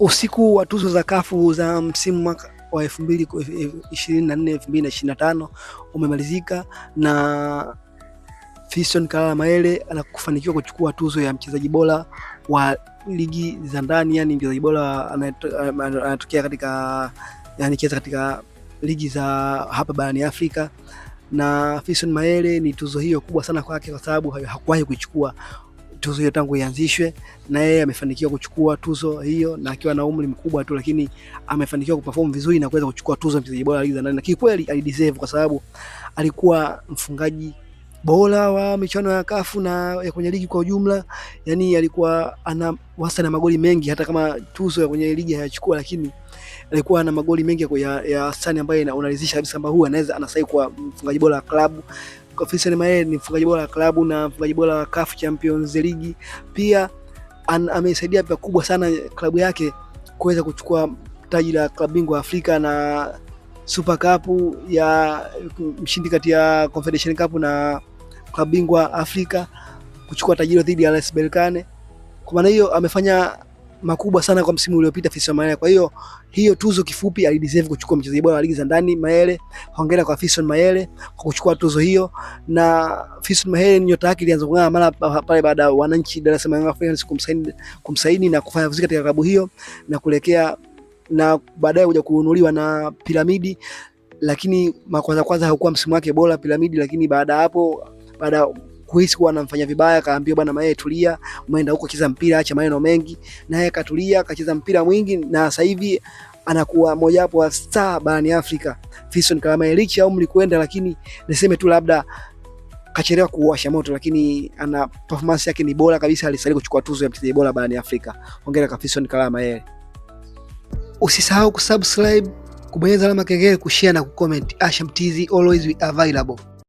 Usiku wa tuzo za kafu za msimu mwaka wa 2024 2025 umemalizika na Fiston Kalala Mayele anakufanikiwa kuchukua tuzo ya mchezaji bora wa ligi za ndani, yani mchezaji bora anatokea katika cheza katika ligi za hapa barani Afrika. Na Fiston Mayele ni tuzo hiyo kubwa sana kwake kwa sababu hakuwahi kuchukua tuzo hiyo tangu ianzishwe, na yeye amefanikiwa kuchukua tuzo hiyo na akiwa na umri mkubwa tu, lakini amefanikiwa kuperform vizuri na kuweza kuchukua tuzo mchezaji bora ligi za ndani. Na kikweli alideserve kwa sababu alikuwa mfungaji bora wa michuano ya kafu na ya kwenye ligi kwa ujumla. Yani alikuwa ana wastani na magoli mengi, hata kama tuzo ya kwenye ligi hayachukua, lakini alikuwa na magoli mengi ya wastani ambayo unaridhisha kabisa kwamba huyu anaweza anastahili kuwa mfungaji bora wa klabu. Fiston Mayele ni mfungaji bora wa klabu na mfungaji bora wa CAF Champions League. Pia amesaidia pakubwa sana klabu yake kuweza kuchukua taji la klabu bingwa Afrika na Super Cup ya mshindi kati ya Confederation Cup na klabu bingwa Afrika, kuchukua taji hilo dhidi ya RS Berkane. Kwa maana hiyo amefanya makubwa sana kwa msimu uliopita Fiston Mayele. Kwa hiyo tuzo kifupi alideserve kuchukua mchezaji bora wa ligi za ndani Mayele. Hongera kwa Fiston Mayele kwa kuchukua tuzo hiyo. Na Fiston Mayele nyota yake ilianza kung'aa mara pale baada ya wananchi Dar es Salaam Africans kumsaini na kufanya vizuri katika klabu hiyo na kuelekea na baadaye kuja kununuliwa na Piramidi, lakini kwanza hakuwa msimu wake bora Piramidi, lakini baada hapo kuhisi kuwa anamfanya vibaya, kaambiwa bwana Mayele tulia, umeenda huko cheza mpira, acha maneno mengi. Na yeye katulia, akacheza mpira mwingi na sasa hivi anakuwa moja wapo wa star barani Afrika. Fiston Kalala Mayele licha umri kwenda, lakini niseme tu labda kachelewa kuwasha moto, lakini ana performance yake ni bora kabisa, alistahili kuchukua tuzo ya mchezaji bora barani Afrika. Hongera kwa Fiston Kalala Mayele. Usisahau kusubscribe, kubonyeza alama kengele, kushare na kucomment. Asham TZ always available.